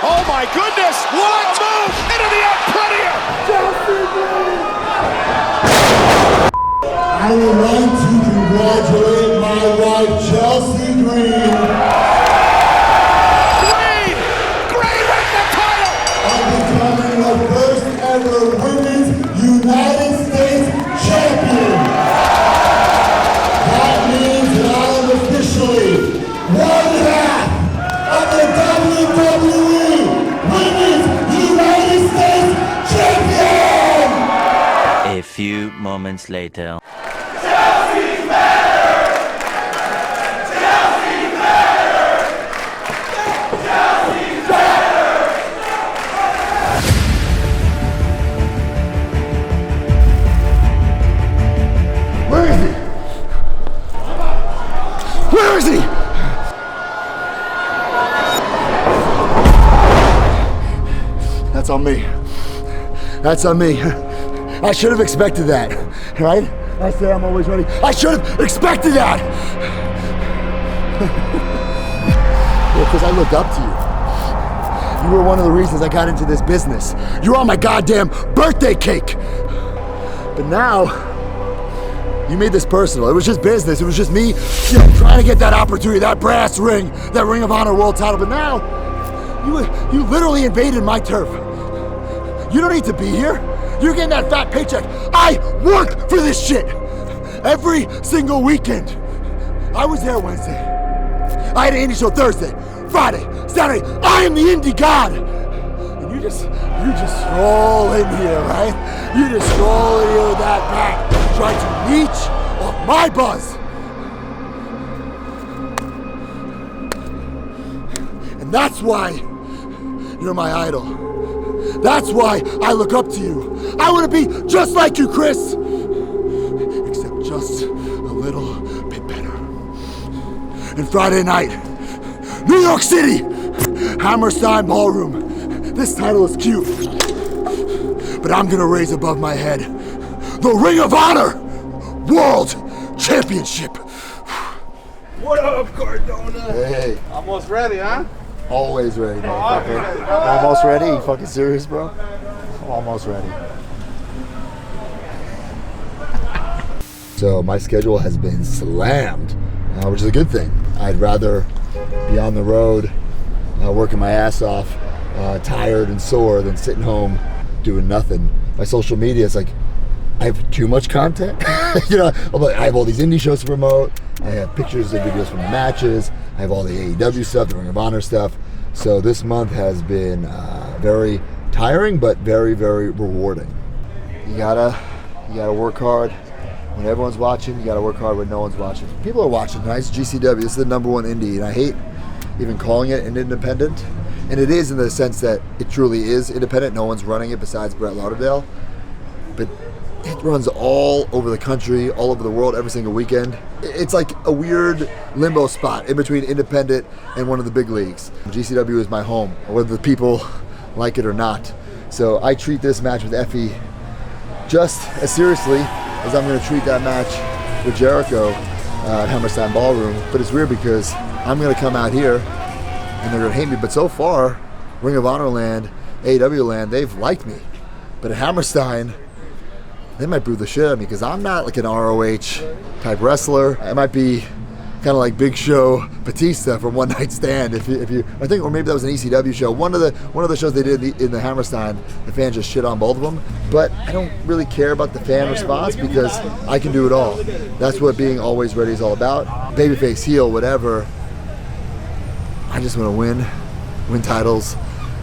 Oh my goodness! What a move! Into the Premier! I would like to congratulate my wife, Chelsea Green. Green with the title! On becoming the first ever Women's United States Champion. That means that I am officially one half of the WWE Women's United States Champion! A few moments later. Chelsea's better! Chelsea's better! Chelsea's better! Where is he? Where is he? That's on me. That's on me. I should have expected that, right? I say I'm always ready. I should have expected that! Well, because I looked up to you. You were one of the reasons I got into this business. You're on my goddamn birthday cake! But now, you made this personal. It was just business. It was just me, trying to get that opportunity, that brass ring, that Ring of Honor World title. But now, you literally invaded my turf. You don't need to be here. You're getting that fat paycheck. I work for this shit every single weekend. I was there Wednesday. I had an indie show Thursday, Friday, Saturday. I am the indie god. And you just stroll in here, right? You just stroll in here with that back, trying to leech off my buzz. And that's why you're my idol. That's why I look up to you. I want to be just like you, Chris. Except just a little bit better. And Friday night, New York City, Hammerstein Ballroom. This title is cute, but I'm gonna raise above my head the Ring of Honor World Championship. What up, Cardona? Hey. Almost ready, huh? Always ready, motherfucker. Almost ready? You fucking serious, bro? I'm almost ready. So my schedule has been slammed, which is a good thing. I'd rather be on the road, working my ass off, tired and sore, than sitting home doing nothing. My social media is like, I have too much content. I have all these indie shows to promote. I have pictures and videos from the matches. I have all the AEW stuff, the Ring of Honor stuff. So this month has been very tiring, but very, very rewarding. You gotta work hard when everyone's watching. You gotta work hard when no one's watching. People are watching, right? It's GCW. This is the number one indie, and I hate even calling it an independent. And it is in the sense that it truly is independent. No one's running it besides Brett Lauderdale. But it runs all over the country, all over the world, every single weekend. It's like a weird limbo spot in between independent and one of the big leagues. GCW is my home, whether the people like it or not. So I treat this match with Effy just as seriously as I'm going to treat that match with Jericho at Hammerstein Ballroom. But it's weird because I'm going to come out here and they're going to hate me. But so far, Ring of Honor land, AEW land, they've liked me. But at Hammerstein, they might boo the shit out of me because I'm not like an ROH type wrestler. I might be kind of like Big Show Batista from One Night Stand. If you, I think, or maybe that was an ECW show. One of the shows they did in the Hammerstein, the fans just shit on both of them. But I don't really care about the fan response because I can do it all. That's what being always ready is all about. Babyface, heel, whatever. I just want to win titles,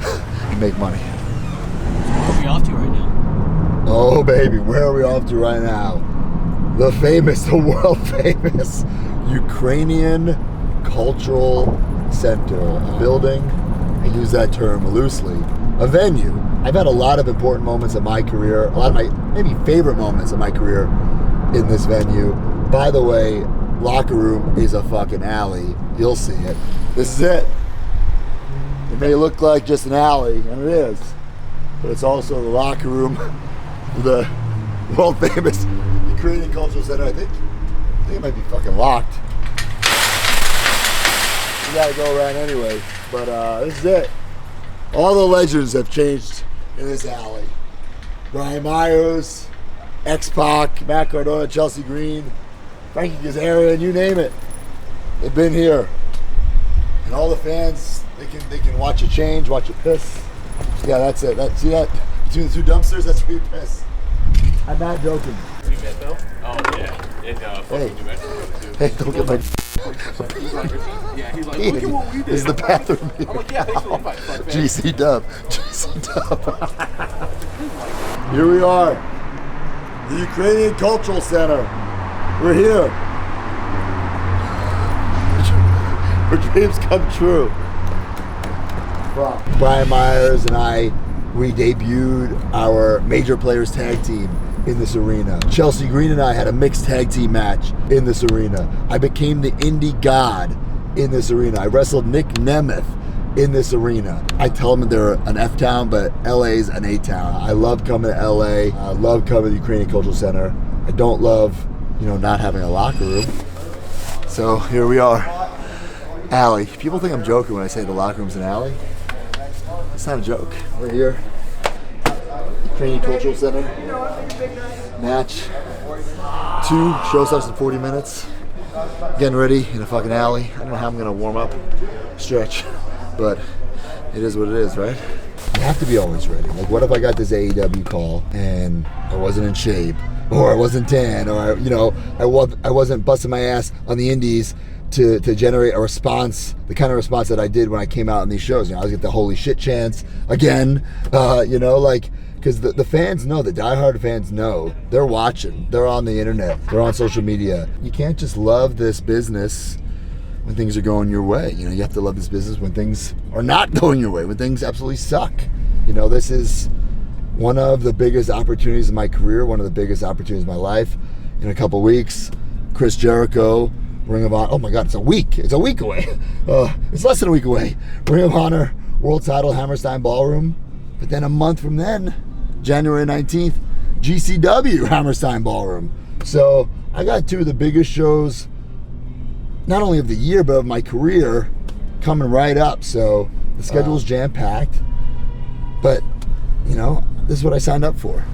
and make money. Where are we off to right now? Oh baby, where are we off to right now? The famous, the world famous Ukrainian Cultural Center, a building, I use that term loosely, a venue. I've had a lot of important moments in my career, a lot of my maybe favorite moments in my career in this venue. By the way, locker room is a fucking alley. You'll see it. This is it. It may look like just an alley, and it is, but it's also the locker room, the world famous Ukrainian Cultural Center. I think it might be fucking locked. You gotta go around anyway, but this is it. All the legends have changed in this alley. Brian Myers, X-Pac, Matt Cardona, Chelsea Green, Frankie Kazarian, you name it. They've been here. And all the fans, they can watch it change, watch it piss. Yeah, that's it. See that? Between the two dumpsters, that's where you piss. I'm not joking. We met though? Oh yeah. And fucking New Mexico too. Hey, don't get my... Yeah, he's like, look at what we did. This is the bathroom here. I'm like, yeah, thanks for the invite. Fuck, man. GC Dub. Here we are. The Ukrainian Cultural Center. We're here. Our dreams come true. Brian Myers and I, we debuted our Major Players Tag Team in this arena. Chelsea Green and I had a mixed tag team match in this arena. I became the indie god in this arena. I wrestled Nick Nemeth in this arena. I tell them they're an F town, but LA's an A town. I love coming to LA. I love coming to the Ukrainian Cultural Center. I don't love, not having a locker room. So here we are. Alley. People think I'm joking when I say the locker room's an alley. It's not a joke. We're here. Ukrainian Cultural Center. Match 2. Show starts in 40 minutes. Getting ready in a fucking alley. I don't know how I'm gonna warm up, stretch, but it is what it is, right? You have to be always ready. Like, what if I got this AEW call and I wasn't in shape, or I wasn't tan, or I wasn't busting my ass on the indies to generate a response, the kind of response that I did when I came out on these shows. I was get the holy shit chants again, because the fans know, the diehard fans know, they're watching, they're on the internet, they're on social media. You can't just love this business when things are going your way. You have to love this business when things are not going your way, when things absolutely suck. This is one of the biggest opportunities in my career, one of the biggest opportunities in my life. In a couple weeks, Chris Jericho, Ring of Honor, oh my God, it's a week away. It's less than a week away. Ring of Honor, World Title, Hammerstein Ballroom. But then a month from then, January 19th, GCW, Hammerstein Ballroom. So I got 2 of the biggest shows, not only of the year, but of my career, coming right up. So the schedule's jam-packed. But, this is what I signed up for.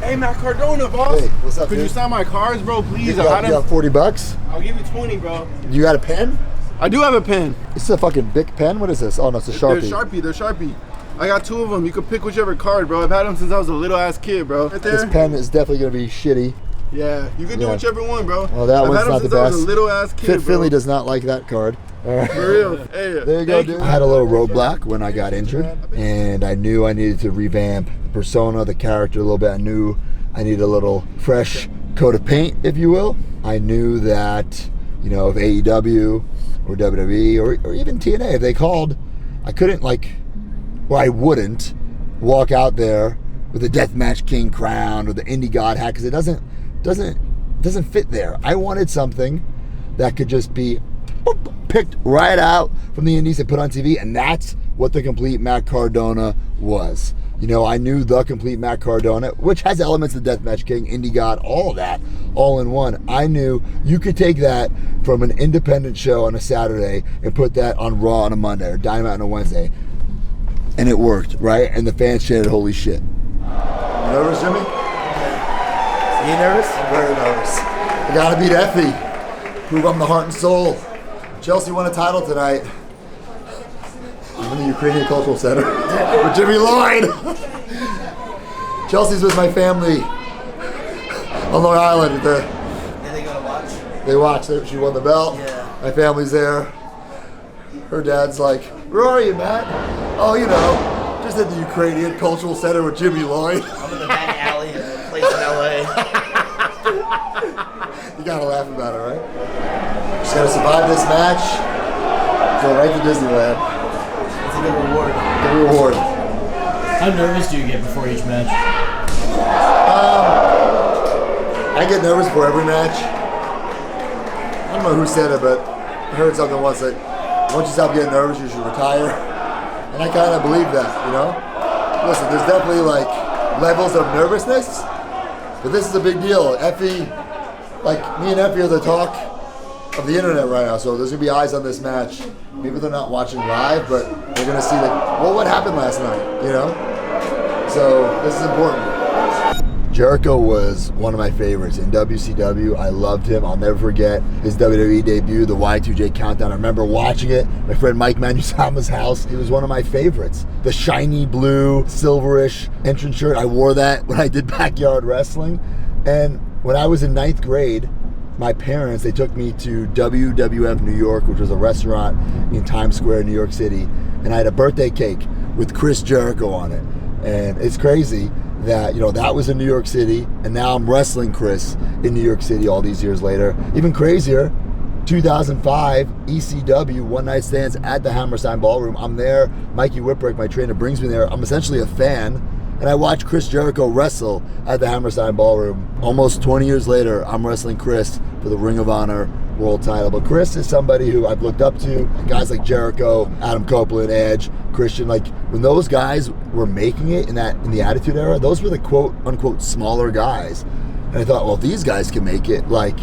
Hey, Matt Cardona, boss. Hey, what's up, Could dude? you sign my cards, bro, please? You got $40? I'll give you 20, bro. You got a pen? I do have a pen. This is a fucking big pen? What is this? Oh, no, it's a Sharpie. They're Sharpie. I got 2 of them. You can pick whichever card, bro. I've had them since I was a little ass kid, bro. Right there. This pen is definitely going to be shitty. Yeah, you can do whichever one, bro. Oh, that one's not the best. I was a little ass kid, Fit Finley does not like that card. For real. Hey, there you go, dude. I had a little roadblock when I got injured, and I knew I needed to revamp the persona, the character a little bit. I knew I needed a little fresh coat of paint, if you will. I knew that, if AEW or WWE or even TNA, if they called, I couldn't I wouldn't walk out there with a Deathmatch King crown or the Indie God hat, because it doesn't fit there. I wanted something that could just be picked right out from the indies and put on TV, and that's what the complete Matt Cardona was. I knew the complete Matt Cardona, which has elements of Deathmatch King, Indie God, all that, all in one. I knew you could take that from an independent show on a Saturday and put that on Raw on a Monday or Dynamite on a Wednesday, and it worked, right? And the fans chanted, holy shit. You nervous, Jimmy? You nervous? I'm very nervous. I gotta beat Effy, prove I'm the heart and soul. Chelsea won a title tonight. I'm in the Ukrainian Cultural Center with Jimmy Lloyd. Chelsea's with my family on Long Island. Did they go to watch? They watched. She won the belt. Yeah. My family's there. Her dad's like, where are you, Matt? Oh, just at the Ukrainian Cultural Center with Jimmy Lloyd. I'm in the back alley in a place in LA. You gotta laugh about it, right? Just gotta survive this match. Go right to Disneyland. It's a good reward. Good reward. How nervous do you get before each match? I get nervous before every match. I don't know who said it, but I heard something once that once you stop getting nervous, you should retire. And I kind of believe that, Listen, there's definitely levels of nervousness, but this is a big deal. Effy, me and Effy are the talk of the internet right now, so there's gonna be eyes on this match. Maybe they're not watching live, but they're gonna see like, well, what happened last night, you know? So this is important. Jericho was one of my favorites in WCW. I loved him. I'll never forget his WWE debut, the Y2J Countdown. I remember watching it. My friend Mike Manusama's house. He was one of my favorites. The shiny blue, silverish entrance shirt. I wore that when I did backyard wrestling. And when I was in 9th grade, my parents, they took me to WWF New York, which was a restaurant in Times Square, New York City. And I had a birthday cake with Chris Jericho on it. And it's crazy that, you know, that was in New York City, and now I'm wrestling Chris in New York City all these years later. Even crazier, 2005 ECW One Night Stands at the Hammerstein Ballroom. I'm there. Mikey Whipwreck, my trainer, brings me there. I'm essentially a fan, and I watch Chris Jericho wrestle at the Hammerstein Ballroom. Almost 20 years later, I'm wrestling Chris for the Ring of Honor World title. But Chris is somebody who I've looked up to. Guys like Jericho, Adam Copeland, Edge, Christian. Like when those guys were making it in the Attitude Era, those were the quote unquote smaller guys. And I thought, well, if these guys can make it, like,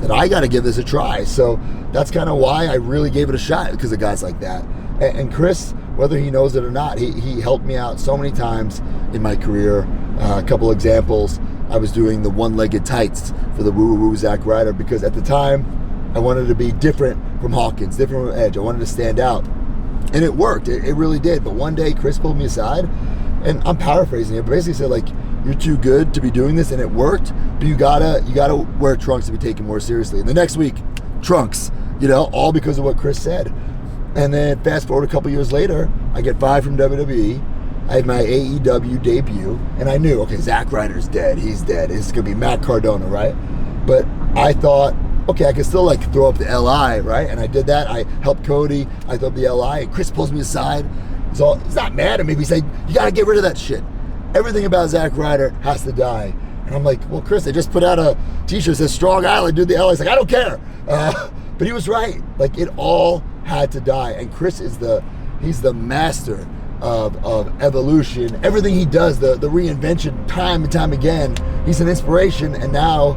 then I got to give this a try. So that's kind of why I really gave it a shot, because of guys like that. And Chris, whether he knows it or not, he helped me out so many times in my career. A couple examples. I was doing the one-legged tights for the Woo Woo Zack Ryder, because at the time I wanted to be different from Hawkins, different from Edge. I wanted to stand out. And it worked. It really did. But one day Chris pulled me aside, and I'm paraphrasing it, but basically said, like, you're too good to be doing this, and it worked, but you gotta wear trunks to be taken more seriously. And the next week, trunks, you know, all because of what Chris said. And then fast forward a couple years later, I get fired from WWE. I had my AEW debut, and I knew, okay, Zack Ryder's dead. He's dead. It's gonna be Matt Cardona, right? But I thought, okay, I can still like throw up the LI, right? And I did that. I helped Cody. I threw up the LI, and Chris pulls me aside. He's not mad at me. He said, you got to get rid of that shit. Everything about Zack Ryder has to die. And I'm like, well, Chris, I just put out a t-shirt that says Strong Island, do the LI. He's like, I don't care. But he was right. Like, it all had to die. And Chris he's the master of evolution. Everything he does, the reinvention, time and time again, he's an inspiration. And now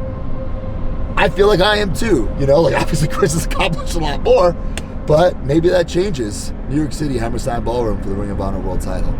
I feel like I am too, you know, like obviously Chris has accomplished a lot more, but maybe that changes. New York City, Hammerstein Ballroom for the Ring of Honor World title.